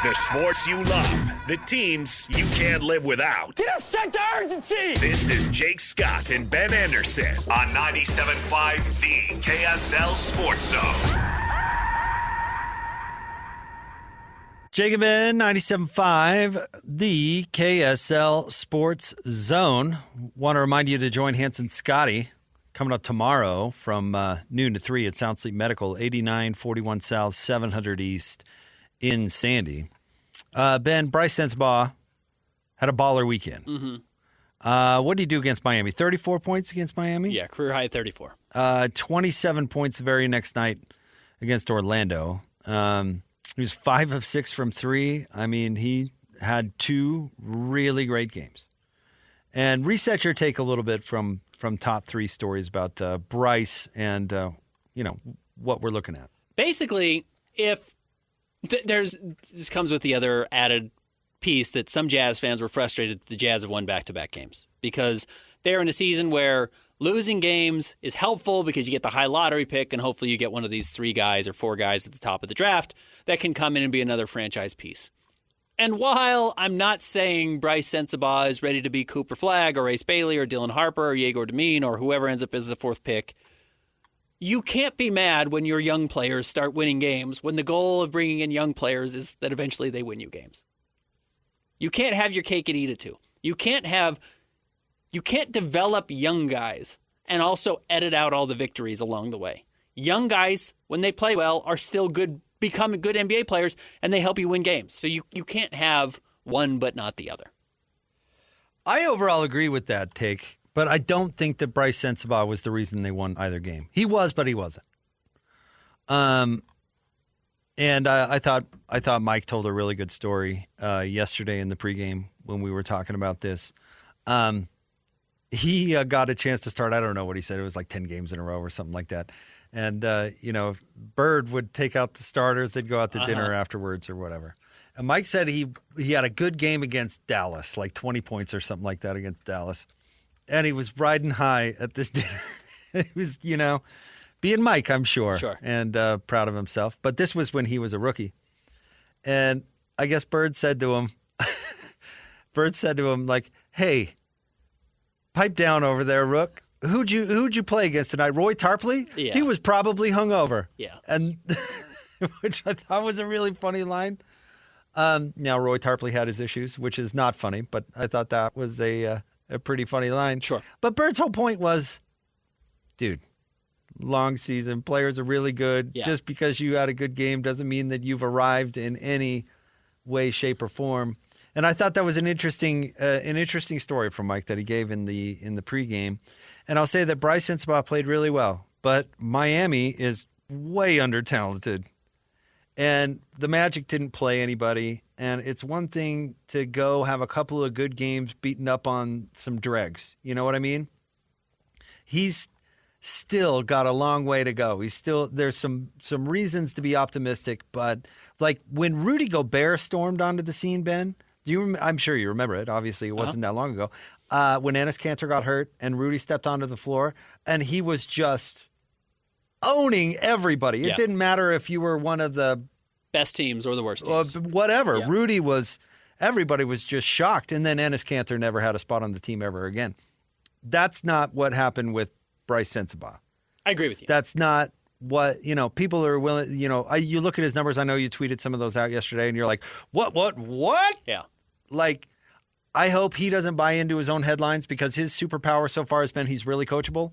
The sports you love, the teams you can't live without. Get a sense of urgency! This is Jake Scott and Ben Anderson on 97.5 The KSL Sports Zone. Jake and Ben, 97.5 The KSL Sports Zone. Want to remind you to join Hanson Scotty coming up tomorrow from noon to 3 at Sound Sleep Medical, 8941 South, 700 East in Sandy. Ben, Brice Sensabaugh had a baller weekend. Mm-hmm. What did he do against Miami? 34 points against Miami? Yeah, career high 34. 27 points the very next night against Orlando. He was 5 of 6 from 3. I mean, he had 2 really great games. And reset your take a little bit from top 3 stories about Brice and, what we're looking at. Basically, if this comes with the other added piece that some Jazz fans were frustrated that the Jazz have won back-to-back games because they're in a season where losing games is helpful because you get the high lottery pick and hopefully you get one of these 3 guys or 4 guys at the top of the draft that can come in and be another franchise piece. And while I'm not saying Brice Sensabaugh is ready to be Cooper Flagg or Ace Bailey or Dylan Harper or Yegor Demine or whoever ends up as the 4th pick, you can't be mad when your young players start winning games when the goal of bringing in young players is that eventually they win you games. You can't have your cake and eat it too. You can't develop young guys and also edit out all the victories along the way. Young guys, when they play well, are still good, become good NBA players, and they help you win games. So you can't have one but not the other. I overall agree with that take, but I don't think that Brice Sensabaugh was the reason they won either game. He was, but he wasn't. And I thought Mike told a really good story yesterday in the pregame when we were talking about this. He got a chance to start. I don't know what he said. It was like 10 games in a row or something like that. And, Bird would take out the starters. They'd go out to dinner afterwards or whatever. And Mike said he had a good game against Dallas, like 20 points or something like that against Dallas. And he was riding high at this dinner. He was, being Mike, I'm sure. Sure. And proud of himself. But this was when he was a rookie. And I guess Bird said to him, like, hey, pipe down over there, Rook. Who'd you play against tonight? Roy Tarpley? Yeah. He was probably hungover. Yeah. And which I thought was a really funny line. Now Roy Tarpley had his issues, which is not funny, but I thought that was a pretty funny line. Sure. But Bird's whole point was, dude, long season, players are really good. Yeah. Just because you had a good game doesn't mean that you've arrived in any way, shape, or form. And I thought that was an interesting story from Mike that he gave in the pregame. And I'll say that Brice Sensabaugh played really well, but Miami is way under-talented. And the Magic didn't play anybody. And it's one thing to go have a couple of good games beaten up on some dregs. You know what I mean? He's still got a long way to go. There's some reasons to be optimistic, but like when Rudy Gobert stormed onto the scene, Ben, I'm sure you remember it. Obviously, it wasn't that long ago. When Enes Kanter got hurt and Rudy stepped onto the floor, and he was just owning everybody. It didn't matter if you were one of the best teams or the worst teams. Whatever. Yeah. Everybody was just shocked. And then Enes Kanter never had a spot on the team ever again. That's not what happened with Brice Sensabaugh. I agree with you. That's not what, people are willing, you look at his numbers. I know you tweeted some of those out yesterday and you're like, what? Yeah. Like, I hope he doesn't buy into his own headlines because his superpower so far has been he's really coachable.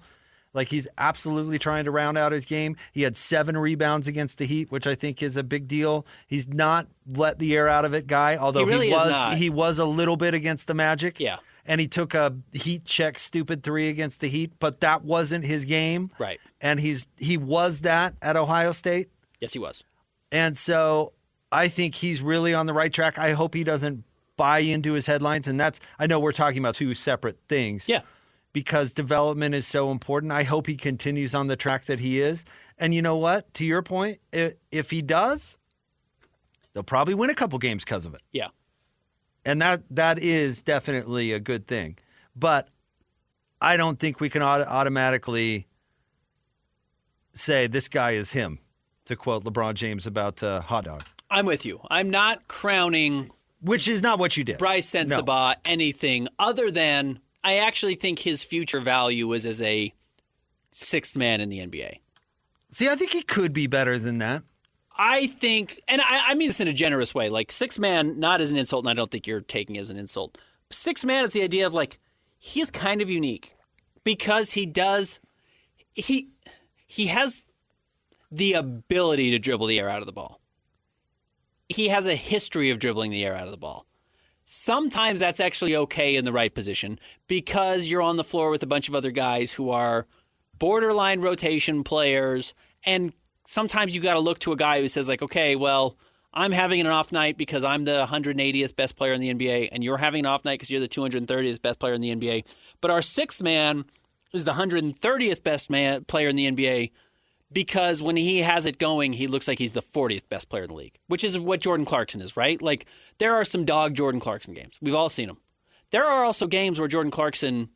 Like, he's absolutely trying to round out his game. He had 7 rebounds against the Heat, which I think is a big deal. He's not let the air out of it guy, although he was a little bit against the Magic. Yeah. And he took a heat check stupid 3 against the Heat, but that wasn't his game. Right. And he was that at Ohio State. Yes, he was. And so I think he's really on the right track. I hope he doesn't buy into his headlines. And I know we're talking about 2 separate things. Yeah. Because development is so important. I hope he continues on the track that he is. And you know what? To your point, if he does, they'll probably win a couple games because of it. Yeah. And that is definitely a good thing. But I don't think we can automatically say this guy is him, to quote LeBron James about hot dog. I'm with you. I'm not crowning Which is not what you did. Brice Sensabaugh anything other than I actually think his future value is as a sixth man in the NBA. See, I think he could be better than that. I think, and I mean this in a generous way, like sixth man, not as an insult, and I don't think you're taking it as an insult. Sixth man is the idea of like, he is kind of unique because he has the ability to dribble the air out of the ball. He has a history of dribbling the air out of the ball. Sometimes that's actually okay in the right position because you're on the floor with a bunch of other guys who are borderline rotation players, and sometimes you got to look to a guy who says like, okay, well, I'm having an off night because I'm the 180th best player in the NBA, and you're having an off night because you're the 230th best player in the NBA. But our sixth man is the 130th best player in the NBA because when he has it going, he looks like he's the 40th best player in the league, which is what Jordan Clarkson is, right? Like, there are some dog Jordan Clarkson games. We've all seen them. There are also games where Jordan Clarkson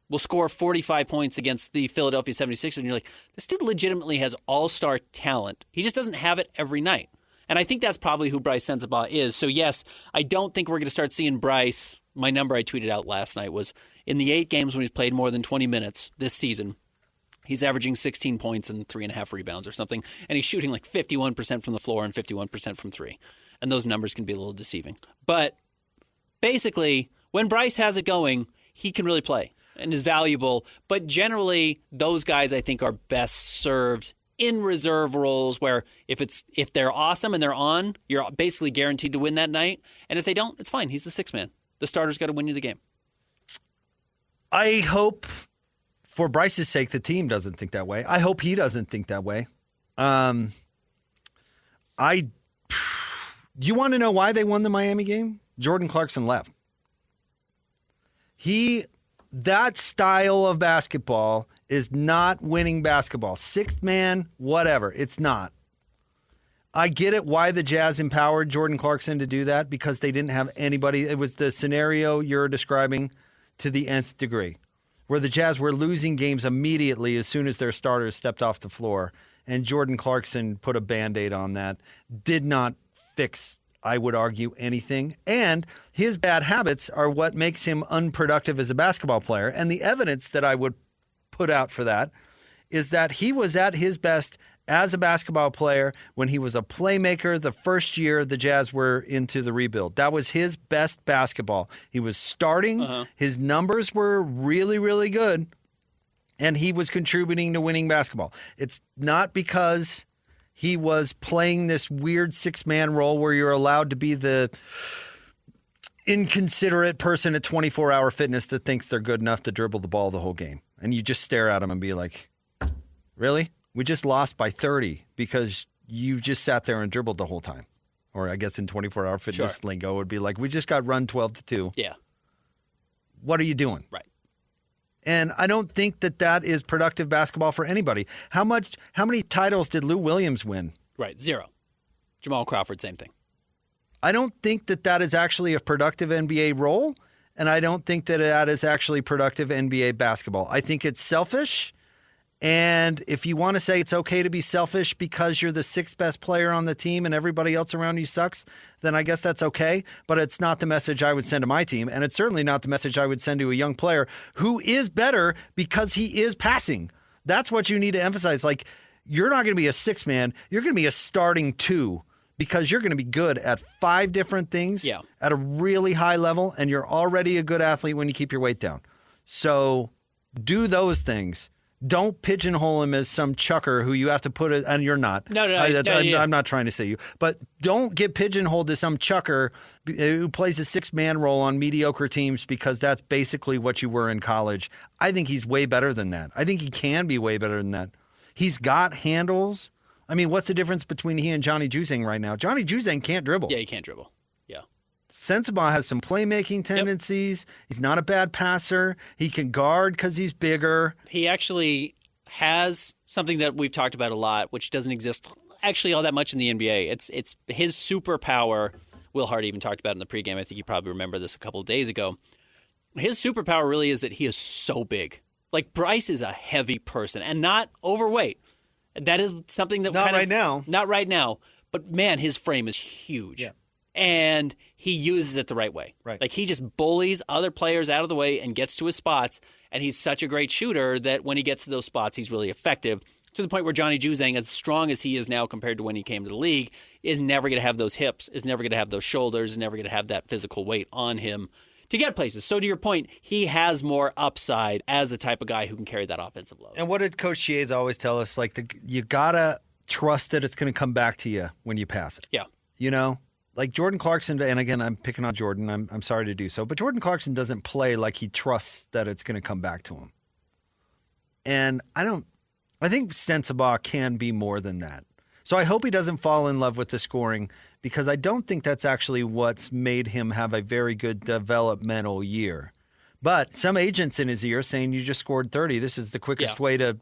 will score 45 points against the Philadelphia 76ers, and you're like, this dude legitimately has all-star talent. He just doesn't have it every night. And I think that's probably who Brice Sensabaugh is. So, yes, I don't think we're going to start seeing Brice. My number I tweeted out last night was in the 8 games when he's played more than 20 minutes this season, he's averaging 16 points and 3.5 rebounds or something, and he's shooting like 51% from the floor and 51% from 3. And those numbers can be a little deceiving. But basically, when Brice has it going, he can really play and is valuable. But generally, those guys I think are best served in reserve roles where if they're awesome and they're on, you're basically guaranteed to win that night. And if they don't, it's fine. He's the sixth man. The starter's got to win you the game. I hope, for Bryce's sake, the team doesn't think that way. I hope he doesn't think that way. You want to know why they won the Miami game? Jordan Clarkson left. That style of basketball is not winning basketball. Sixth man, whatever. It's not. I get it why the Jazz empowered Jordan Clarkson to do that, because they didn't have anybody. It was the scenario you're describing to the nth degree, where the Jazz were losing games immediately as soon as their starters stepped off the floor. And Jordan Clarkson put a Band-Aid on that. Did not fix, I would argue, anything. And his bad habits are what makes him unproductive as a basketball player. And the evidence that I would put out for that is that he was at his best as a basketball player when he was a playmaker the first year the Jazz were into the rebuild. That was his best basketball. He was starting. His numbers were really, really good. And he was contributing to winning basketball. It's not because he was playing this weird six-man role where you're allowed to be the inconsiderate person at 24-Hour Fitness that thinks they're good enough to dribble the ball the whole game. And you just stare at them and be like, really? We just lost by 30 because you just sat there and dribbled the whole time. Or I guess in 24-Hour Fitness lingo would be like, we just got run 12-2. Yeah. What are you doing? Right. And I don't think that is productive basketball for anybody. How many titles did Lou Williams win? Right. 0. Jamal Crawford, same thing. I don't think that is actually a productive NBA role, and I don't think that is actually productive NBA basketball. I think it's selfish, and if you want to say it's okay to be selfish because you're the sixth best player on the team and everybody else around you sucks, then I guess that's okay, but it's not the message I would send to my team, and it's certainly not the message I would send to a young player who is better because he is passing. That's what you need to emphasize. Like, you're not going to be a six man, you're going to be a starting 2. Because you're going to be good at 5 different things at a really high level, and you're already a good athlete when you keep your weight down. So do those things. Don't pigeonhole him as some chucker who you have to put it, and you're not. No, I'm not trying to say you. But don't get pigeonholed as some chucker who plays a six-man role on mediocre teams because that's basically what you were in college. I think he's way better than that. I think he can be way better than that. He's got handles. I mean, what's the difference between he and Johnny Juzang right now? Johnny Juzang can't dribble. Yeah, he can't dribble. Yeah. Sensabaugh has some playmaking tendencies. Yep. He's not a bad passer. He can guard because he's bigger. He actually has something that we've talked about a lot, which doesn't exist actually all that much in the NBA. It's his superpower. Will Hart even talked about it in the pregame. I think you probably remember this a couple of days ago. His superpower really is that he is so big. Like, Brice is a heavy person and not overweight. That is something that not right now. Not right now. But man, his frame is huge. Yeah. And he uses it the right way. Right. Like he just bullies other players out of the way and gets to his spots. And he's such a great shooter that when he gets to those spots, he's really effective. To the point where Johnny Juzang, as strong as he is now compared to when he came to the league, is never going to have those hips, is never going to have those shoulders, is never going to have that physical weight on him to get places. So to your point, he has more upside as the type of guy who can carry that offensive load. And what did Coach Chiez always tell us? Like, you got to trust that it's going to come back to you when you pass it. Yeah. You know? Like Jordan Clarkson, and again, I'm picking on Jordan. I'm sorry to do so. But Jordan Clarkson doesn't play like he trusts that it's going to come back to him. And I think Sensabaugh can be more than that. So I hope he doesn't fall in love with the scoring, because I don't think that's actually what's made him have a very good developmental year. But some agents in his ear saying you just scored 30. This is the quickest way to,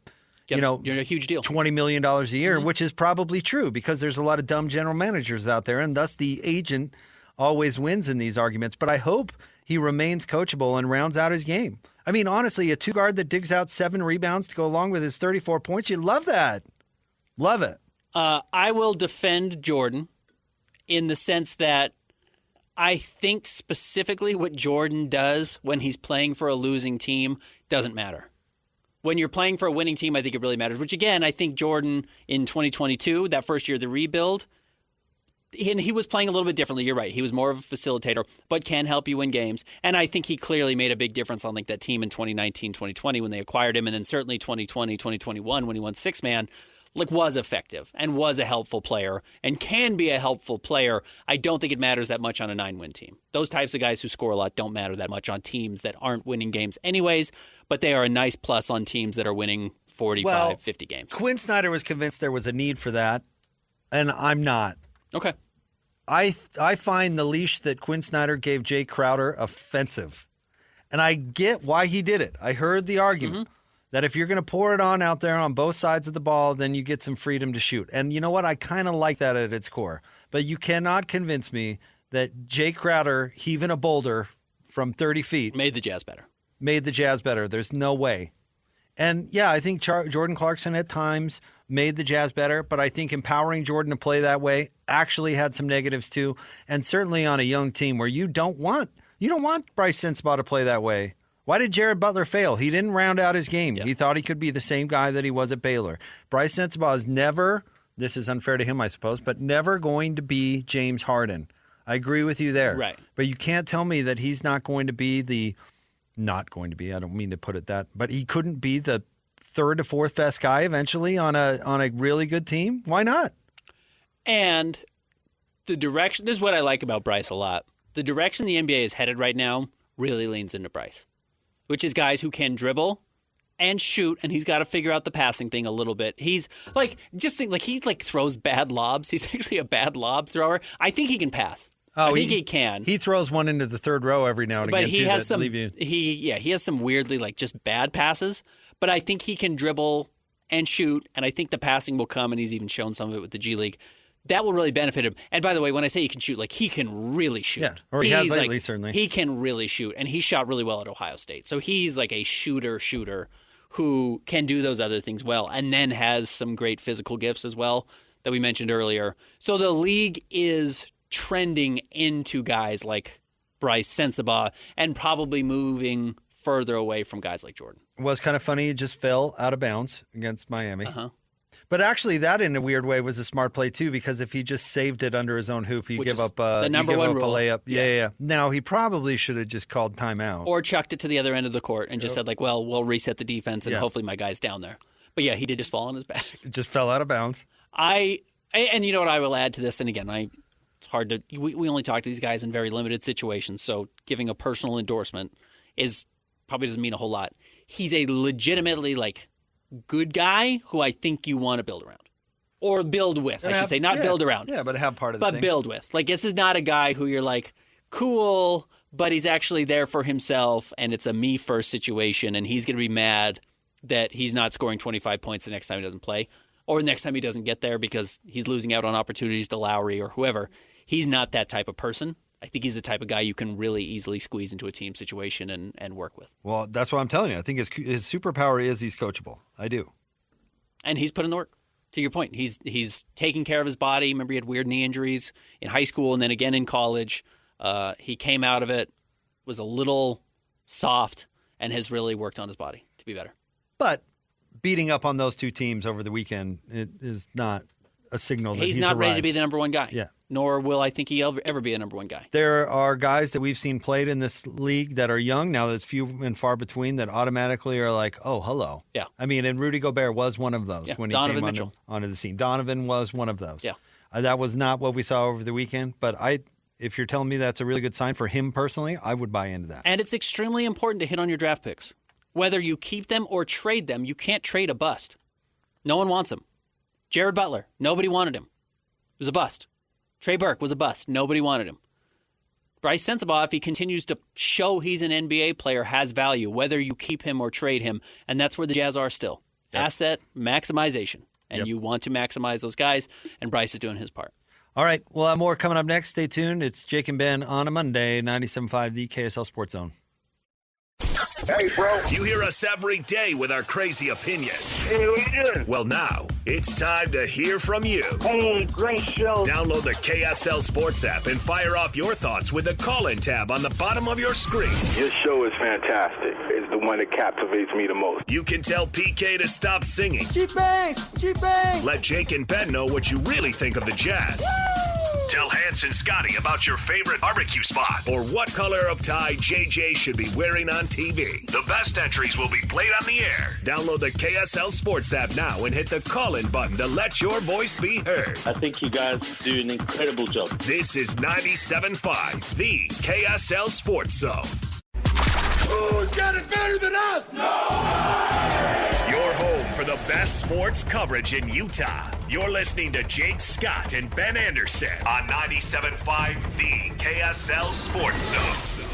you're a huge deal. $20 million a year, which is probably true because there's a lot of dumb general managers out there, and thus the agent always wins in these arguments. But I hope he remains coachable and rounds out his game. I mean, honestly, a two-guard that digs out 7 rebounds to go along with his 34 points, you love that. Love it. I will defend Jordan in the sense that I think specifically what Jordan does when he's playing for a losing team doesn't matter. When you're playing for a winning team, I think it really matters, which again, I think Jordan in 2022, that first year of the rebuild, and he was playing a little bit differently. You're right. He was more of a facilitator, but can help you win games. And I think he clearly made a big difference on like that team in 2019, 2020 when they acquired him. And then certainly 2020, 2021 when he won 6-man, like was effective and was a helpful player and can be a helpful player. I don't think it matters that much on a 9-win team. Those types of guys who score a lot don't matter that much on teams that aren't winning games anyways, but they are a nice plus on teams that are winning 45, 50 games. Quinn Snyder was convinced there was a need for that, and I'm not. Okay. I find the leash that Quinn Snyder gave Jay Crowder offensive. And I get why he did it. I heard the argument that if you're going to pour it on out there on both sides of the ball, then you get some freedom to shoot. And you know what? I kind of like that at its core. But you cannot convince me that Jay Crowder heaving a boulder from 30 feet made the Jazz better. There's no way. And yeah, I think Jordan Clarkson at times made the Jazz better, but I think empowering Jordan to play that way actually had some negatives too. And certainly on a young team where you don't want Brice Sensabaugh to play that way. Why did Jared Butler fail? He didn't round out his game. Yep. He thought he could be the same guy that he was at Baylor. Brice Sensabaugh is never, this is unfair to him, I suppose, but never going to be James Harden. I agree with you there. Right. But you can't tell me that he's not going to be I don't mean to put it that, but he couldn't be the third to fourth best guy eventually on a really good team. Why not? And the direction, this is what I like about Brice a lot. The direction the NBA is headed right now really leans into Brice, which is guys who can dribble and shoot, and he's got to figure out the passing thing a little bit. He's like, just think, like he like throws bad lobs. He's actually a bad lob thrower. I think he can pass. I think he can. He throws one into the third row every now and again. But he has he has some weirdly like just bad passes. But I think he can dribble and shoot, and I think the passing will come, and he's even shown some of it with the G League. That will really benefit him. And by the way, when I say he can shoot, like he can really shoot. Yeah, or he has lately, certainly. He can really shoot, and he shot really well at Ohio State. So he's like a shooter who can do those other things well, and then has some great physical gifts as well that we mentioned earlier. So the league is trending into guys like Brice Sensabaugh and probably moving further away from guys like Jordan. It was kind of funny. He just fell out of bounds against Miami. Uh-huh. But actually, that in a weird way was a smart play, too, because if he just saved it under his own hoop, he'd give up the number one rule. A layup. Yeah. Now, he probably should have just called timeout. Or chucked it to the other end of the court and just said, like, well, we'll reset the defense and hopefully my guy's down there. But yeah, he did just fall on his back. It just fell out of bounds. And you know what I will add to this? And again, it's hard to we only talk to these guys in very limited situations, so giving a personal endorsement probably doesn't mean a whole lot. He's a legitimately like good guy who I think you want to build around. Or build with, I should say. Not build around. Yeah, but have part of the thing. But build with. Like, this is not a guy who you're like, cool, but he's actually there for himself, and it's a me-first situation, and he's going to be mad that he's not scoring 25 points the next time he doesn't play, or the next time he doesn't get there because he's losing out on opportunities to Lowry or whoever. He's not that type of person. I think he's the type of guy you can really easily squeeze into a team situation and work with. Well, that's what I'm telling you. I think his superpower is he's coachable. I do. And he's put in the work. To your point, he's taking care of his body. Remember, he had weird knee injuries in high school and then again in college. He came out of it, was a little soft, and has really worked on his body to be better. But beating up on those two teams over the weekend is not a signal that he's not ready arrived. to be the number one guy. Yeah. Nor will I think he'll ever be a number one guy. There are guys that we've seen played in this league that are young. Now there's few and far between that automatically are like, oh, hello. Yeah. I mean, and Rudy Gobert was one of those when he Donovan came Mitchell. onto the scene. Donovan was one of those. Yeah. That was not what we saw over the weekend. But if you're telling me that's a really good sign for him personally, I would buy into that. And it's extremely important to hit on your draft picks. Whether you keep them or trade them, you can't trade a bust. No one wants him. Jared Butler, nobody wanted him. It was a bust. Trey Burke was a bust. Nobody wanted him. Brice Sensabaugh, if he continues to show he's an NBA player, has value, whether you keep him or trade him. And that's where the Jazz are still. Yep. Asset maximization. And you want to maximize those guys, and Brice is doing his part. All right, we'll have more coming up next. Stay tuned. It's Jake and Ben on a Monday, 97.5, the KSL Sports Zone. Hey, bro. You hear us every day with our crazy opinions. Hey, what you doing? Well, now, it's time to hear from you. Hey, great show. Download the KSL Sports app and fire off your thoughts with the call-in tab on the bottom of your screen. Your show is fantastic. It's the one that captivates me the most. You can tell PK to stop singing. Cheap bangs! Cheap bangs! Let Jake and Ben know what you really think of the Jazz. Woo! Tell Hans and Scotty about your favorite barbecue spot or what color of tie JJ should be wearing on TV. The best entries will be played on the air. Download the KSL Sports app now and hit the call-in button to let your voice be heard. I think you guys do an incredible job. This is 97.5, the KSL Sports Zone. Who's got it better than us? Your home for the best sports coverage in Utah. You're listening to Jake Scott and Ben Anderson on 97.5, the KSL Sports Zone.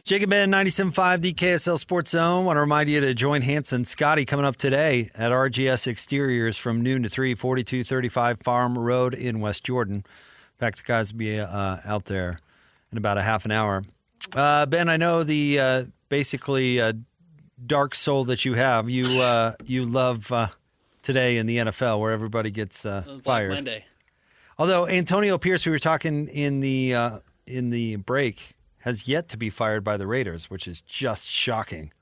Jake and Ben, 97.5, the KSL Sports Zone. Want to remind you to join Hanson Scotty coming up today at RGS Exteriors from noon to 3, 4235 Farm Road in West Jordan. In fact, the guys will be out there in about a half an hour. Ben, I know the basically dark soul that you have. You love today in the NFL where everybody gets Black fired. Monday. Although Antonio Pierce, we were talking in the break, has yet to be fired by the Raiders, which is just shocking.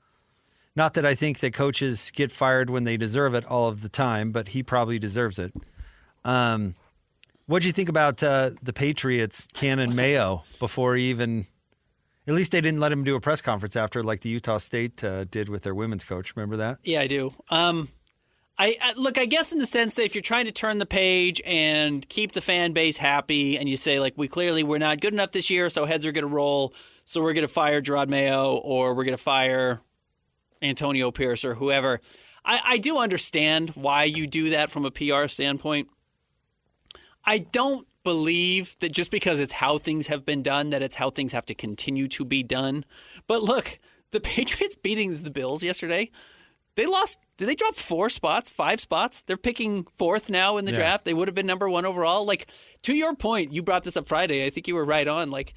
Not that I think that coaches get fired when they deserve it all of the time, but he probably deserves it. What do you think about the Patriots, Cannon Mayo, before he even... At least they didn't let him do a press conference after, like the Utah State did with their women's coach. Remember that? Yeah, I do. I guess in the sense that if you're trying to turn the page and keep the fan base happy and you say, like, we're not good enough this year, so heads are going to roll, so we're going to fire Gerard Mayo or we're going to fire Antonio Pierce or whoever. I do understand why you do that from a PR standpoint. I don't believe that just because it's how things have been done, that it's how things have to continue to be done. But look, the Patriots beating the Bills yesterday, they lost. Did they drop 5 spots? They're picking 4th now in the draft. They would have been number 1 overall. Like, to your point, you brought this up Friday. I think you were right on. Like,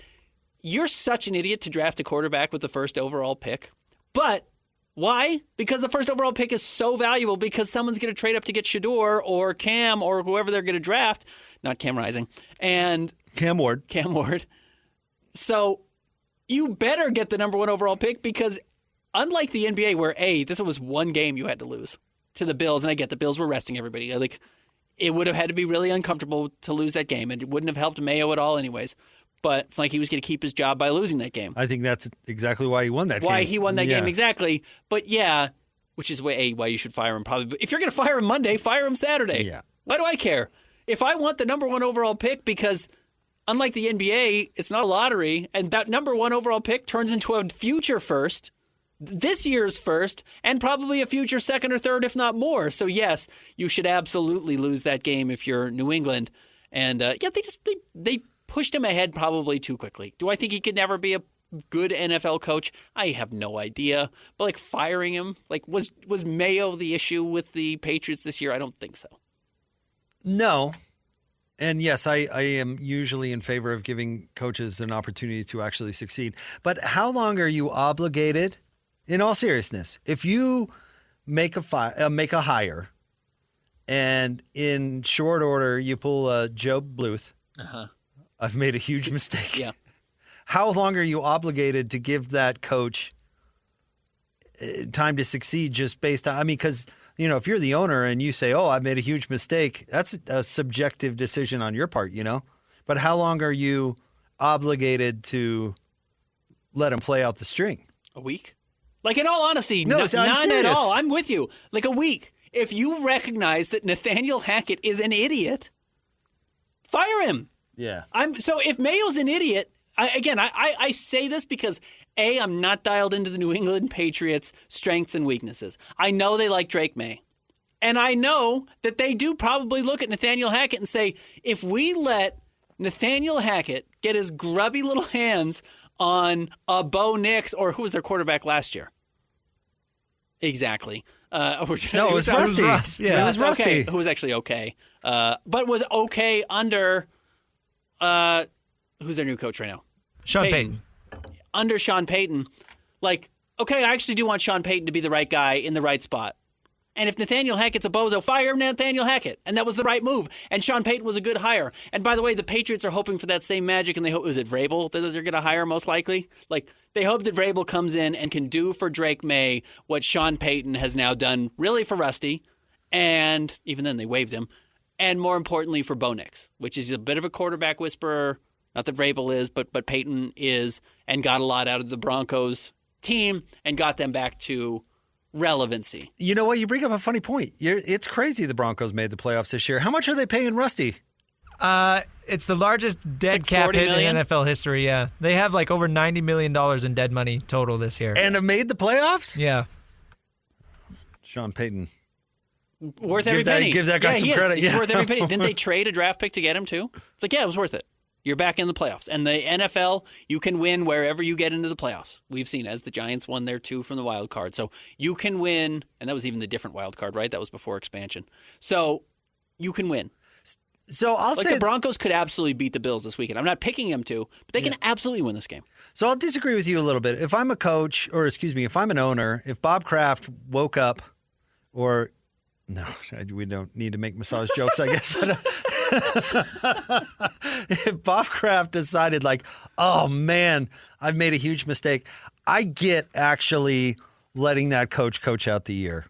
you're such an idiot to draft a quarterback with the 1st overall pick. But why? Because the 1st overall pick is so valuable because someone's going to trade up to get Shador or Cam or whoever they're going to draft. Not Cam Rising. And Cam Ward. So you better get the number 1 overall pick because unlike the NBA where, this was one game you had to lose to the Bills, and I get the Bills were resting everybody. Like, it would have had to be really uncomfortable to lose that game, and it wouldn't have helped Mayo at all anyways. But it's like he was going to keep his job by losing that game. I think that's exactly why he won that game. Why he won that game, exactly. But which is why you should fire him probably. But if you're going to fire him Monday, fire him Saturday. Yeah. Why do I care? If I want the number 1 overall pick, because unlike the NBA, it's not a lottery, and that number 1 overall pick turns into a future first, this year's first, and probably a future 2nd or 3rd, if not more. So yes, you should absolutely lose that game if you're New England. And they pushed him ahead probably too quickly. Do I think he could never be a good NFL coach? I have no idea. But like firing him, like was Mayo the issue with the Patriots this year? I don't think so. No. And yes, I am usually in favor of giving coaches an opportunity to actually succeed. But how long are you obligated, in all seriousness, if you make a hire, and in short order you pull a Joe Bluth. I've made a huge mistake. Yeah. How long are you obligated to give that coach time to succeed just based on, because, if you're the owner and you say, oh, I've made a huge mistake, that's a subjective decision on your part, But how long are you obligated to let him play out the string? A week? Like, in all honesty, No, I'm none serious. at all. I'm with you. Like, a week. If you recognize that Nathaniel Hackett is an idiot, fire him. Yeah. So if Mayo's an idiot, I say this because, A, I'm not dialed into the New England Patriots' strengths and weaknesses. I know they like Drake May. And I know that they do probably look at Nathaniel Hackett and say, if we let Nathaniel Hackett get his grubby little hands on a Bo Nix, or who was their quarterback last year? Exactly. No, it was Rusty. Yeah. It was Rusty. Okay, who was actually okay. But was okay under... who's their new coach right now? Sean Payton. Under Sean Payton. Like, okay, I actually do want Sean Payton to be the right guy in the right spot. And if Nathaniel Hackett's a bozo, fire Nathaniel Hackett. And that was the right move. And Sean Payton was a good hire. And by the way, the Patriots are hoping for that same magic, and they hope, is it Vrabel that they're going to hire most likely? Like, they hope that Vrabel comes in and can do for Drake May what Sean Payton has now done really for Rusty. And even then, they waived him. And more importantly, for Bo Nix, which is a bit of a quarterback whisperer. Not that Vrabel is, but Payton is, and got a lot out of the Broncos team and got them back to relevancy. You know what? You bring up a funny point. It's crazy the Broncos made the playoffs this year. How much are they paying Rusty? It's the largest dead like cap $40 hit million? in NFL history, yeah. They have like over $90 million in dead money total this year. And have made the playoffs? Yeah. Sean Payton. Worth every penny. Give that guy some credit. It's Yeah. worth every penny. Didn't they trade a draft pick to get him too? It's like, yeah, it was worth it. You're back in the playoffs. And the NFL, you can win wherever you get into the playoffs. We've seen as the Giants won their 2 from the wild card. So you can win, and that was even the different wild card, right? That was before expansion. So you can win. So I'll Like say the Broncos could absolutely beat the Bills this weekend. I'm not picking them to, but they can absolutely win this game. So I'll disagree with you a little bit. If I'm a coach, or if I'm an owner, if Bob Kraft woke up, or no, we don't need to make massage jokes, I guess. But if Bob Kraft decided, like, oh man, I've made a huge mistake, I get actually letting that coach out the year.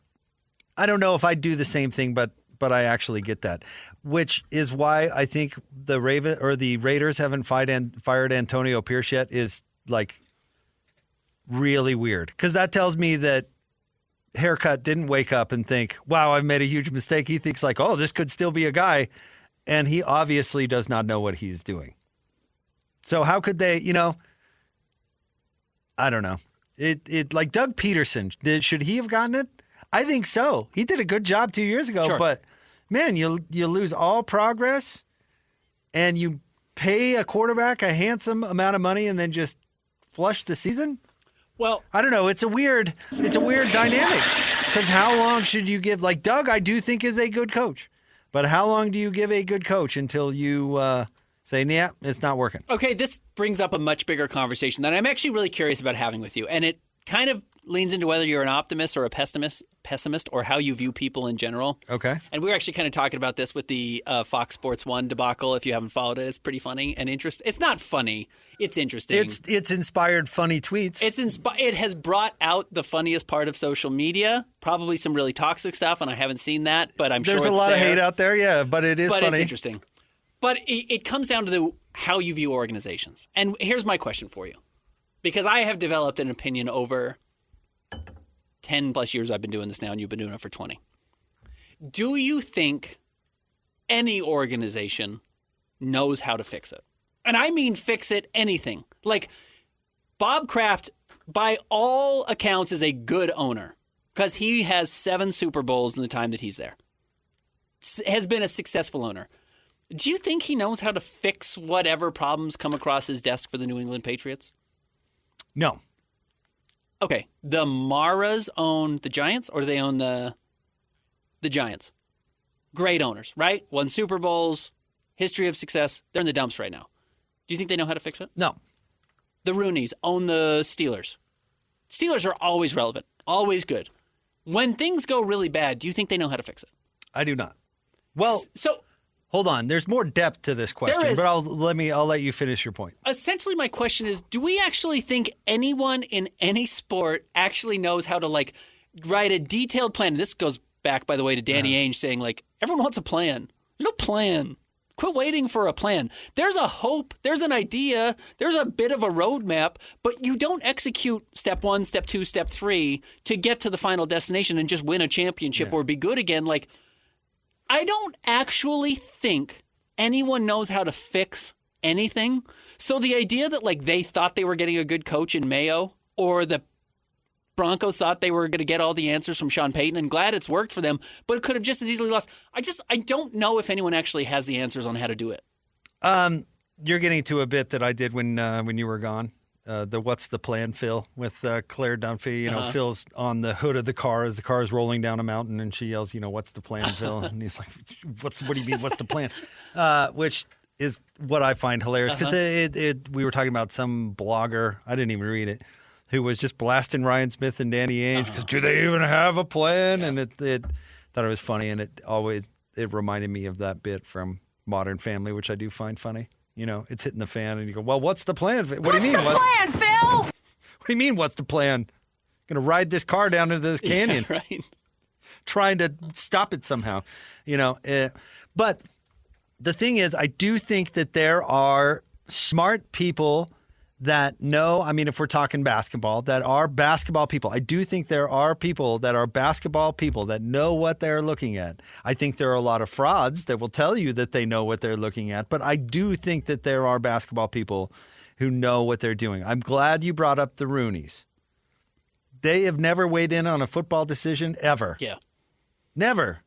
I don't know if I'd do the same thing, but I actually get that, which is why I think the Raiders haven't fired Antonio Pierce yet is like really weird, because that tells me that Haircut didn't wake up and think, wow, I've made a huge mistake. He thinks like, oh, this could still be a guy. And he obviously does not know what he's doing. So how could they, I don't know. It like Doug Peterson, should he have gotten it? I think so. He did a good job 2 years ago, Sure. But man, you lose all progress and you pay a quarterback a handsome amount of money and then just flush the season? Well, I don't know. It's a weird dynamic, because how long should you give? Like Doug, I do think is a good coach, but how long do you give a good coach until you say, yeah, it's not working? okay, this brings up a much bigger conversation that I'm actually really curious about having with you. And it kind of leans into whether you're an optimist or a pessimist, or how you view people in general. Okay. And we were actually kind of talking about this with the Fox Sports 1 debacle. If you haven't followed it, it's pretty funny and interesting. It's not funny. It's interesting. It's inspired funny tweets. It has brought out the funniest part of social media, probably some really toxic stuff, and I haven't seen that, but I'm sure There's it's a lot there. of hate out there, yeah, but it is But funny. it's interesting. But it comes down to how you view organizations. And here's my question for you, because I have developed an opinion over 10 plus years I've been doing this now, and you've been doing it for 20. Do you think any organization knows how to fix it? And I mean fix it anything. Like Bob Kraft, by all accounts, is a good owner because he has 7 Super Bowls in the time that he's there. Has been a successful owner. Do you think he knows how to fix whatever problems come across his desk for the New England Patriots? No. Okay, the Maras own the Giants, or do they own the Giants? Great owners, right? Won Super Bowls, history of success. They're in the dumps right now. Do you think they know how to fix it? No. The Rooneys own the Steelers. Steelers are always relevant, always good. When things go really bad, do you think they know how to fix it? I do not. Well, so hold on. There's more depth to this question, There is. but I'll let you finish your point. essentially my question is, do we actually think anyone in any sport actually knows how to like write a detailed plan? This goes back, by the way, to Danny Ainge saying like, everyone wants a plan. There's no plan. Quit waiting for a plan. There's a hope. There's an idea. There's a bit of a roadmap, but you don't execute step 1, step 2, step 3 to get to the final destination and just win a championship or be good again. Like, I don't actually think anyone knows how to fix anything. So the idea that like they thought they were getting a good coach in Mayo, or the Broncos thought they were going to get all the answers from Sean Payton, and glad it's worked for them, but it could have just as easily lost. I don't know if anyone actually has the answers on how to do it. You're getting to a bit that I did when you were gone. The what's the plan, Phil, with Claire Dunphy. You know, Phil's on the hood of the car as the car is rolling down a mountain, and she yells, what's the plan, Phil? And he's like, what do you mean, what's the plan? Which is what I find hilarious, because we were talking about some blogger, I didn't even read it, who was just blasting Ryan Smith and Danny Ainge because do they even have a plan? Yeah. And it thought it was funny, and it reminded me of that bit from Modern Family, which I do find funny. It's hitting the fan, and you go, well, what's the plan? What do you mean? What's the plan, Phil? What do you mean, what's the plan? Going to ride this car down into this canyon. Yeah, right. Trying to stop it somehow. But the thing is, I do think that there are smart people that know, if we're talking basketball, that are basketball people. I do think there are people that are basketball people that know what they're looking at. I think there are a lot of frauds that will tell you that they know what they're looking at, but I do think that there are basketball people who know what they're doing. I'm glad you brought up the Rooneys. They have never weighed in on a football decision ever. Yeah. Never.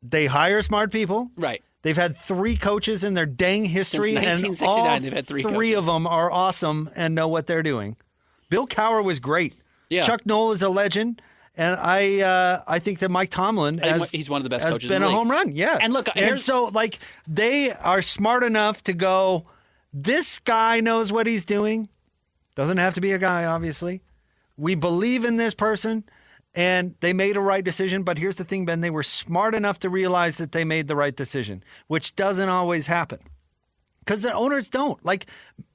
They hire smart people. Right. They've had 3 coaches in their dang history, Since 1969, and all they've had 3 three coaches. of them are awesome and know what they're doing. Bill Cowher was great. Yeah. Chuck Noll is a legend, and I think that Mike Tomlin he's one of the best has coaches been in the a league. home run. Yeah, And look, and so like they are smart enough to go, this guy knows what he's doing. Doesn't have to be a guy, obviously. We believe in this person. And they made a right decision, but here's the thing, Ben, they were smart enough to realize that they made the right decision, which doesn't always happen. Because the owners don't. Like,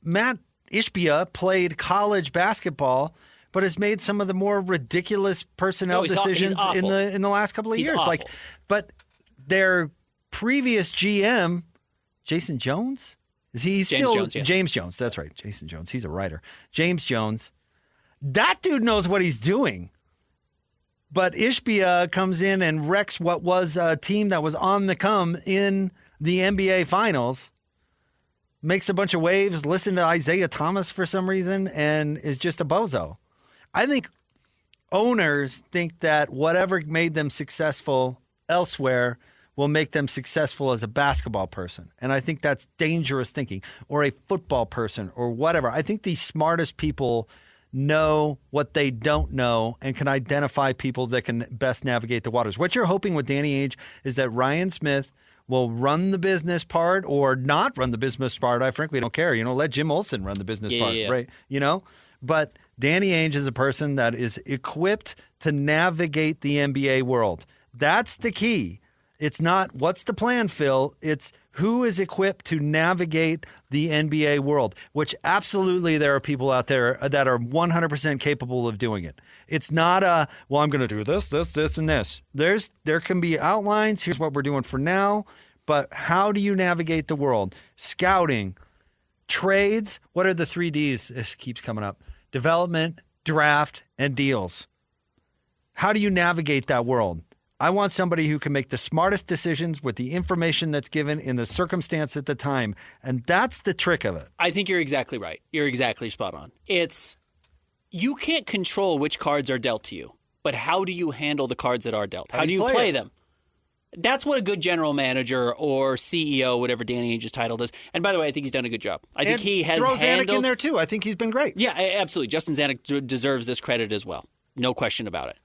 Matt Ishbia played college basketball, but has made some of the more ridiculous personnel decisions in the last couple of years. Awful. Like, but their previous GM, Jason Jones? James Jones, yeah. James Jones, that's right. Jason Jones, he's a writer. James Jones, that dude knows what he's doing. But Ishbia comes in and wrecks what was a team that was on the come in the NBA Finals, makes a bunch of waves, listen to Isaiah Thomas for some reason, and is just a bozo. I think owners think that whatever made them successful elsewhere will make them successful as a basketball person. And I think that's dangerous thinking, or a football person, or whatever. I think the smartest people know what they don't know and can identify people that can best navigate the waters. What you're hoping with Danny Ainge is that Ryan Smith will run the business part or not run the business part. I frankly don't care. Let Jim Olsen run the business part, right? But Danny Ainge is a person that is equipped to navigate the NBA world. That's the key. It's not what's the plan, Phil. It's who is equipped to navigate the NBA world, which absolutely there are people out there that are 100% capable of doing it. It's not I'm going to do this, and this. There can be outlines. Here's what we're doing for now. But how do you navigate the world? Scouting, trades. What are the 3 Ds? This keeps coming up. Development, draft, and deals. How do you navigate that world? I want somebody who can make the smartest decisions with the information that's given in the circumstance at the time. And that's the trick of it. I think you're exactly right. You're exactly spot on. You can't control which cards are dealt to you, but how do you handle the cards that are dealt? How do you play them? That's what a good general manager or CEO, whatever Danny Ainge's title is. And by the way, I think he's done a good job. I think he has throw handled... Zanuck in there too. I think he's been great. Yeah, absolutely. Justin Zanuck deserves this credit as well. No question about it.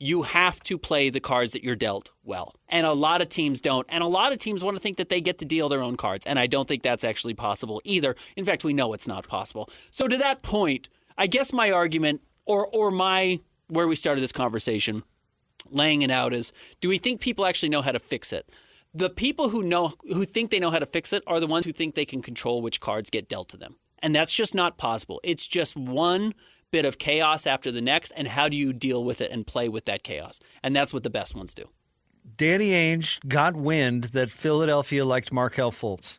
You have to play the cards that you're dealt well. And a lot of teams don't. And a lot of teams want to think that they get to deal their own cards. And I don't think that's actually possible either. In fact, we know it's not possible. So to that point, I guess my argument or my where we started this conversation, laying it out is, do we think people actually know how to fix it? The people who think they know how to fix it are the ones who think they can control which cards get dealt to them. And that's just not possible. It's just one bit of chaos after the next, and how do you deal with it and play with that chaos? And that's what the best ones do. Danny Ainge got wind that Philadelphia liked Markelle Fultz.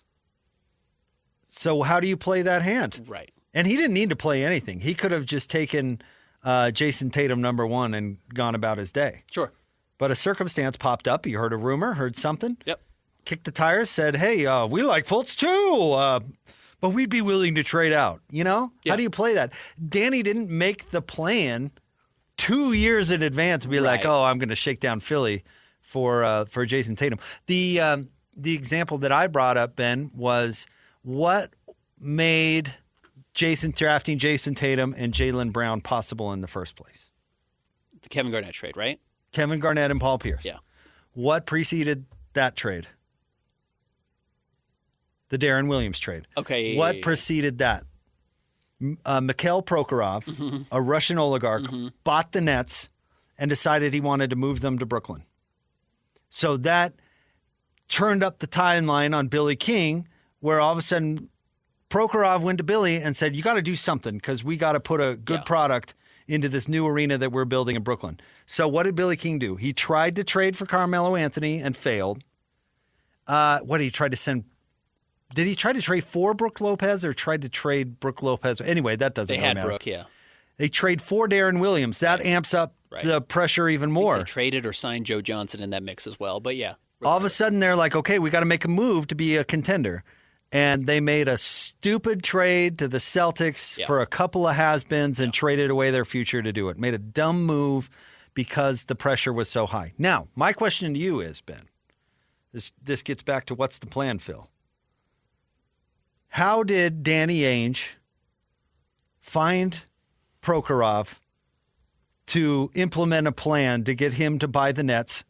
So how do you play that hand? Right. And he didn't need to play anything. He could have just taken Jason Tatum #1 and gone about his day. Sure. But a circumstance popped up. He heard a rumor, heard something. Yep. Kicked the tires, said, hey, we like Fultz too, but we'd be willing to trade out. You know? Yeah. How do you play that? Danny didn't make the plan 2 years in advance and be like, Right. I'm going to shake down Philly for Jason Tatum. The example that I brought up, Ben, was what made drafting Jason Tatum and Jaylen Brown possible in the first place? The Kevin Garnett trade, right? Kevin Garnett and Paul Pierce. Yeah. What preceded that trade? The Darren Williams trade. Okay. What preceded that? Mikhail Prokhorov, a Russian oligarch, bought the Nets and decided he wanted to move them to Brooklyn. So that turned up the timeline on Billy King, where all of a sudden Prokhorov went to Billy and said, you got to do something because we got to put a good product into this new arena that we're building in Brooklyn. So what did Billy King do? He tried to trade for Carmelo Anthony and failed. What did he try to send? Did he try to trade for Brook Lopez or tried to trade Brook Lopez? Anyway, that doesn't They really had matter. Brooke, yeah. They trade for Darren Williams. That amps up the pressure even more. They traded or signed Joe Johnson in that mix as well. But yeah. All of a sudden, they're like, okay, we got to make a move to be a contender. And they made a stupid trade to the Celtics for a couple of has-beens and traded away their future to do it. Made a dumb move because the pressure was so high. Now, my question to you is, Ben, this gets back to what's the plan, Phil? How did Danny Ainge find Prokhorov to implement a plan to get him to buy the Nets?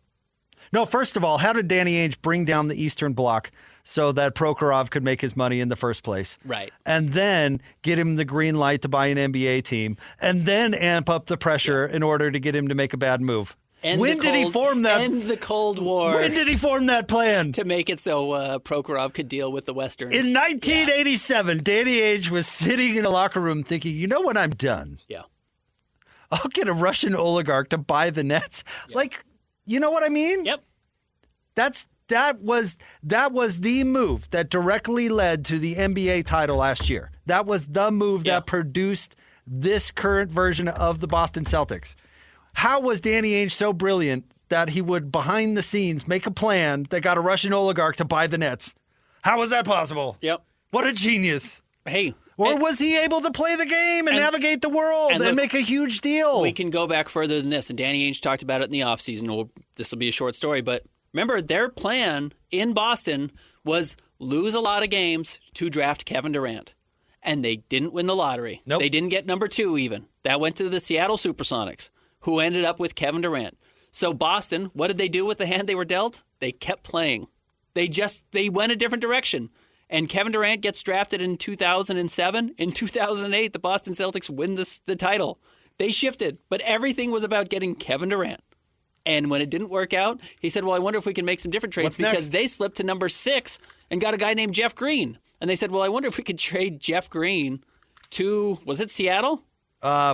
No, first of all, how did Danny Ainge bring down the Eastern Bloc so that Prokhorov could make his money in the first place? Right. And then get him the green light to buy an NBA team and then amp up the pressure in order to get him to make a bad move. When did he form that? End the Cold War. When did he form that plan? To make it so Prokhorov could deal with the Western. In 1987, Danny Ainge was sitting in a locker room thinking, you know what, I'm done. Yeah. I'll get a Russian oligarch to buy the Nets. Yeah. Like, you know what I mean? Yep. That was the move that directly led to the NBA title last year. That was the move that produced this current version of the Boston Celtics. How was Danny Ainge so brilliant that he would, behind the scenes, make a plan that got a Russian oligarch to buy the Nets? How was that possible? Yep. What a genius. Hey. Or was he able to play the game and navigate the world and make a huge deal? We can go back further than this, and Danny Ainge talked about it in the offseason. This will be a short story, but remember, their plan in Boston was lose a lot of games to draft Kevin Durant. And they didn't win the lottery. Nope. They didn't get number 2 even. That went to the Seattle Supersonics, who ended up with Kevin Durant. So Boston, what did they do with the hand they were dealt? They kept playing. They went a different direction. And Kevin Durant gets drafted in 2007. In 2008, the Boston Celtics win the title. They shifted, but everything was about getting Kevin Durant. And when it didn't work out, he said, well, I wonder if we can make some different trades. What's because next? they slipped to number 6 and got a guy named Jeff Green. And they said, well, I wonder if we could trade Jeff Green to, was it Seattle?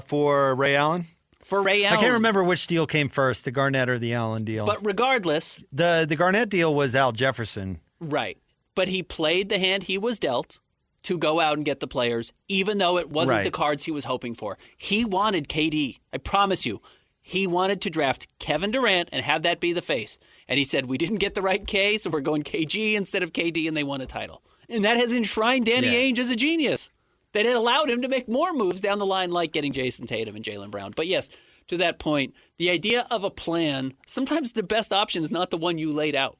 For Ray Allen? For Ray Allen. I can't remember which deal came first, the Garnett or the Allen deal. But regardless. The Garnett deal was Al Jefferson. Right. But he played the hand he was dealt to go out and get the players, even though it wasn't the cards he was hoping for. He wanted KD. I promise you. He wanted to draft Kevin Durant and have that be the face. And he said, we didn't get the right K, so we're going KG instead of KD, and they won a title. And that has enshrined Danny Ainge as a genius. That it allowed him to make more moves down the line, like getting Jason Tatum and Jaylen Brown. But yes, to that point, the idea of a plan, sometimes the best option is not the one you laid out.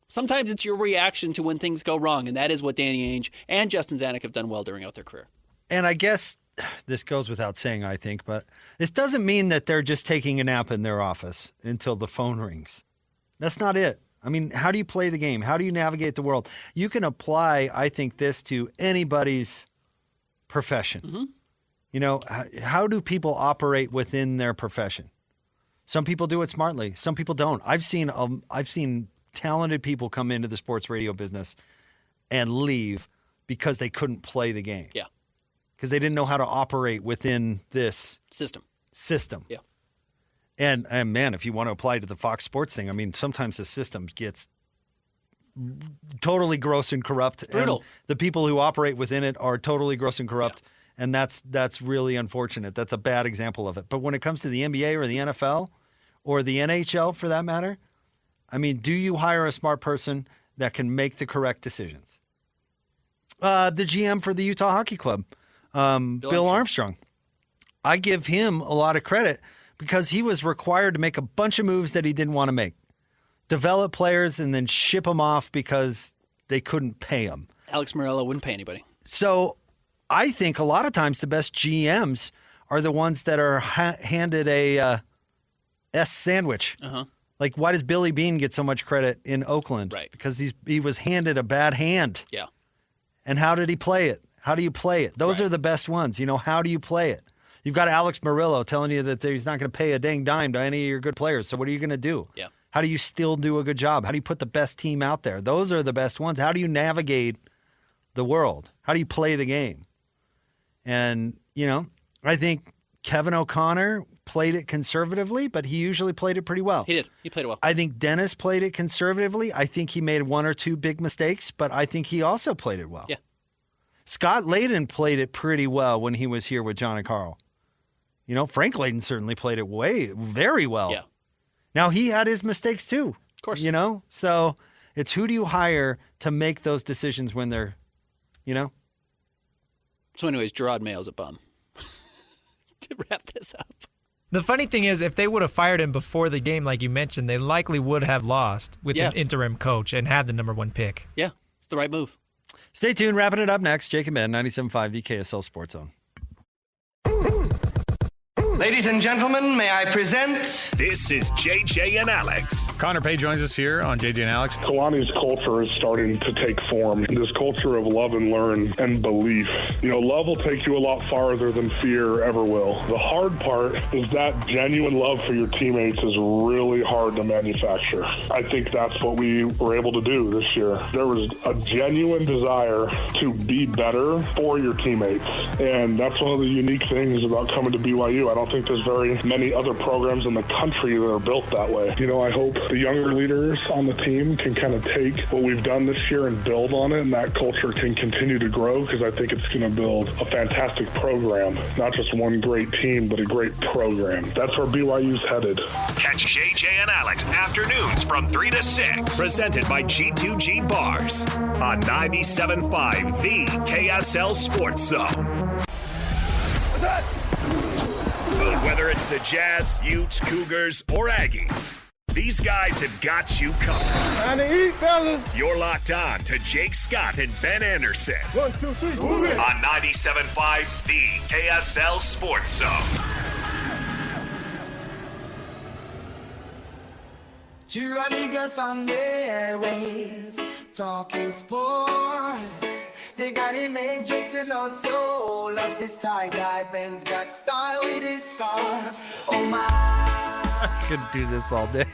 Sometimes it's your reaction to when things go wrong, and that is what Danny Ainge and Justin Zanuck have done well during their career. And I guess this goes without saying, I think, but this doesn't mean that they're just taking a nap in their office until the phone rings. That's not it. I mean, how do you play the game? How do you navigate the world? You can apply, I think, this to anybody's profession. Mm-hmm. You know, how do people operate within their profession? Some people do it smartly. Some people don't. I've seen talented people come into the sports radio business and leave because they couldn't play the game. Yeah. Because they didn't know how to operate within this system. Yeah. And man, if you want to apply to the Fox Sports thing, I mean, sometimes the system gets totally gross and corrupt. Brutal. And the people who operate within it are totally gross and corrupt. Yeah. And that's really unfortunate. That's a bad example of it. But when it comes to the NBA or the NFL or the NHL for that matter, I mean, do you hire a smart person that can make the correct decisions? The GM for the Utah Hockey Club, Bill Armstrong. I give him a lot of credit because he was required to make a bunch of moves that he didn't want to make. Develop players and then ship them off because they couldn't pay them. Alex Morello wouldn't pay anybody. So I think a lot of times the best GMs are the ones that are handed a S sandwich. Uh-huh. Like, why does Billy Beane get so much credit in Oakland? Right. Because he was handed a bad hand. Yeah. And how did he play it? How do you play it? Those are the best ones. You know, how do you play it? You've got Alex Murillo telling you that he's not going to pay a dang dime to any of your good players. So what are you going to do? Yeah. How do you still do a good job? How do you put the best team out there? Those are the best ones. How do you navigate the world? How do you play the game? And, you know, I think Kevin O'Connor played it conservatively, but he usually played it pretty well. He did. He played it well. I think Dennis played it conservatively. I think he made one or two big mistakes, but I think he also played it well. Yeah. Scott Layden played it pretty well when he was here with John and Carl. You know, Frank Layden certainly played it very well. Yeah. Now, he had his mistakes too. Of course. You know? So it's who do you hire to make those decisions when they're, you know? So anyways, Gerard Mayo's a bum. To wrap this up. The funny thing is, if they would have fired him before the game, like you mentioned, they likely would have lost with an interim coach and had the number 1 pick. Yeah, it's the right move. Stay tuned. Wrapping it up next. Jake and Ben, 97.5, the KSL Sports Zone. Ladies and gentlemen, may I present... This is JJ and Alex. Connor Pay joins us here on JJ and Alex. Kalani's culture is starting to take form. This culture of love and learn and belief. You know, love will take you a lot farther than fear ever will. The hard part is that genuine love for your teammates is really hard to manufacture. I think that's what we were able to do this year. There was a genuine desire to be better for your teammates. And that's one of the unique things about coming to BYU. I don't think there's very many other programs in the country that are built that way. You know, I hope the younger leaders on the team can kind of take what we've done this year and build on it, and that culture can continue to grow, because I think it's going to build a fantastic program. Not just one great team, but a great program. That's where BYU's headed. Catch JJ and Alex afternoons from 3 to 6. Presented by G2G Bars on 97.5, the KSL Sports Zone. What's that? Whether it's the Jazz, Utes, Cougars, or Aggies, these guys have got you covered. Time to eat, fellas. You're locked on to Jake Scott and Ben Anderson. 1, 2, 3, move it. On 97.5, the KSL Sports Zone. Two niggas on the airways, talking sports. They got him Matrix and also loves his tie-dye. Ben's got style with his scarves. Oh my. I could do this all day.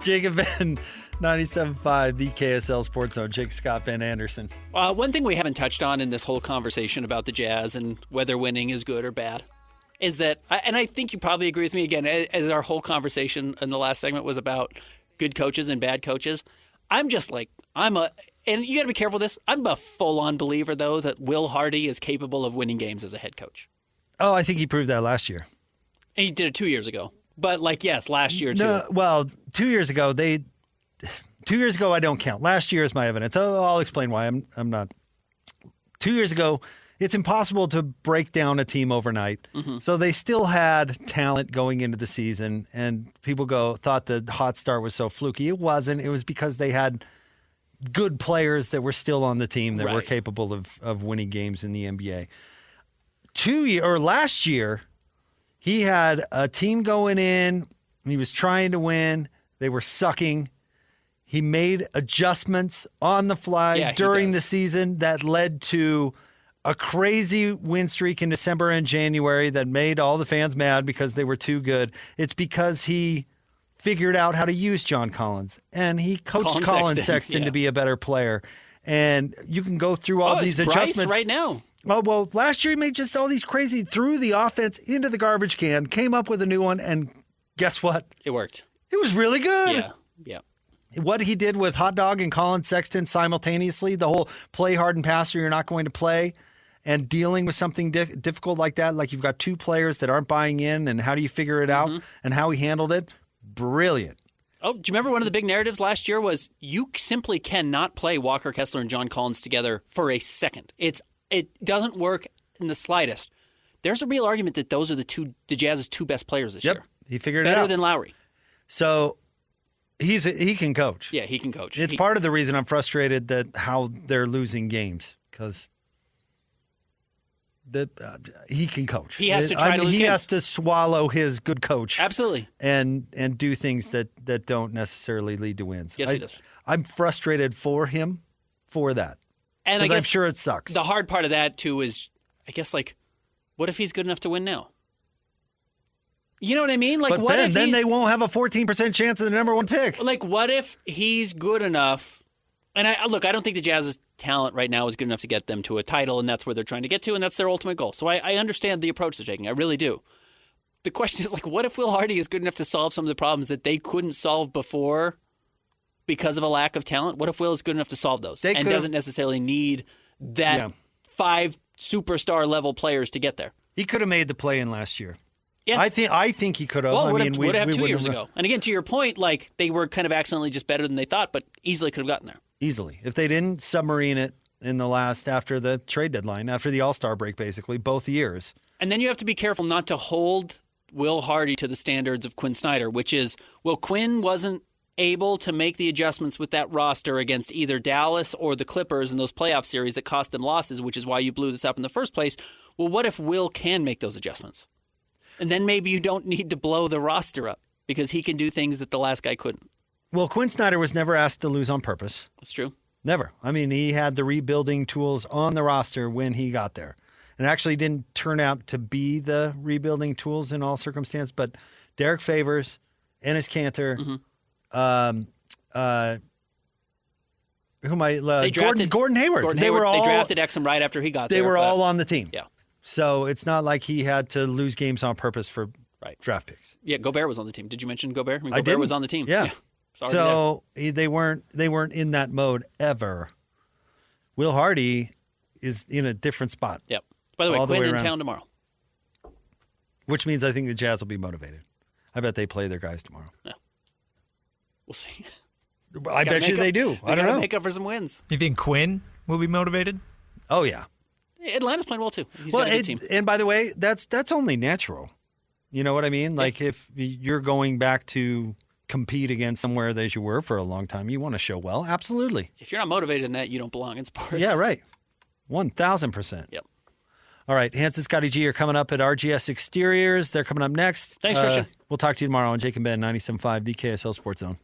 Jake and Ben, 97.5, the KSL Sports Zone. Jake Scott, Ben Anderson. One thing we haven't touched on in this whole conversation about the Jazz and whether winning is good or bad is that, and I think you probably agree with me again, as our whole conversation in the last segment was about good coaches and bad coaches. I'm just like, and you got to be careful with this. I'm a full-on believer, though, that Will Hardy is capable of winning games as a head coach. Oh, I think he proved that last year. And he did it 2 years ago. But, yes, last year, too. No, well, 2 years ago, 2 years ago, I don't count. Last year is my evidence. I'll explain why I'm not. 2 years ago, it's impossible to break down a team overnight. Mm-hmm. So they still had talent going into the season, and people thought the hot start was so fluky. It wasn't. It was because they had good players that were still on the team that were capable of winning games in the NBA. Last year, he had a team going in. He was trying to win. They were sucking. He made adjustments on the fly during the season that led to a crazy win streak in December and January that made all the fans mad because they were too good. It's because he figured out how to use John Collins, and he coached Colin Sexton to be a better player. And you can go through all these adjustments Brice right now. Oh, well, last year he made just all these crazy, threw the offense into the garbage can, came up with a new one, and guess what? It worked. It was really good. Yeah. What he did with Hot Dog and Colin Sexton simultaneously, the whole play hard and pass or you're not going to play, and dealing with something difficult like that, like you've got two players that aren't buying in, and how do you figure it out, and how he handled it, brilliant. Oh, do you remember one of the big narratives last year was you simply cannot play Walker Kessler and John Collins together for a second. It doesn't work in the slightest. There's a real argument that those are the Jazz's two best players this year. He figured it out. Better than Lowry. So he can coach. Yeah, he can coach. It's part of the reason I'm frustrated that how they're losing games, because he can coach. He has to try to lose He games. has to swallow his good coach. Absolutely. And do things that don't necessarily lead to wins. Yes, he does. I'm frustrated for him for that. And I Because guess I'm sure it sucks. The hard part of that, too, is, I guess, like, what if he's good enough to win now? You know what I mean? Like, but what if then they won't have a 14% chance of the number one pick. Like, what if he's good enough? And I don't think the Jazz's talent right now is good enough to get them to a title, and that's where they're trying to get to, and that's their ultimate goal. So I understand the approach they're taking. I really do. The question is, like, what if Will Hardy is good enough to solve some of the problems that they couldn't solve before because of a lack of talent? What if Will is good enough to solve those and doesn't necessarily need that 5 superstar level players to get there? He could have made the play-in last year. Yeah. I think he could have. Well, I would mean, have 2 years ago. And again, to your point, like, they were kind of accidentally just better than they thought, but easily could have gotten there. Easily. If they didn't submarine it in the after the trade deadline, after the All-Star break, basically, both years. And then you have to be careful not to hold Will Hardy to the standards of Quinn Snyder, which is, well, Quinn wasn't able to make the adjustments with that roster against either Dallas or the Clippers in those playoff series that cost them losses, which is why you blew this up in the first place. Well, what if Will can make those adjustments? And then maybe you don't need to blow the roster up because he can do things that the last guy couldn't. Well, Quinn Snyder was never asked to lose on purpose. That's true. Never. I mean, he had the rebuilding tools on the roster when he got there. And it actually didn't turn out to be the rebuilding tools in all circumstances, but Derek Favors, Enes Kanter, Gordon Hayward. They drafted Exum right after he got there. They were all on the team. Yeah. So it's not like he had to lose games on purpose for draft picks. Yeah, Gobert was on the team. Did you mention Gobert? I mean, I Gobert didn't. was on the team. Yeah. So they weren't in that mode ever. Will Hardy is in a different spot. Yep. By the way, Quinn in town tomorrow. Which means I think the Jazz will be motivated. I bet they play their guys tomorrow. Yeah. We'll see. I bet you they do. I don't know. Make up for some wins. You think Quinn will be motivated? Oh, yeah. Atlanta's playing well, too. He's got a good team. And by the way, that's only natural. You know what I mean? Like, if you're going back to compete against somewhere that you were for a long time, you want to show well. Absolutely. If you're not motivated in that, you don't belong in sports. Yeah, right. 1,000%. Yep. All right. Hans and Scotty G are coming up at RGS Exteriors. They're coming up next. Thanks, Christian. We'll talk to you tomorrow on Jake and Ben 97.5, the KSL Sports Zone.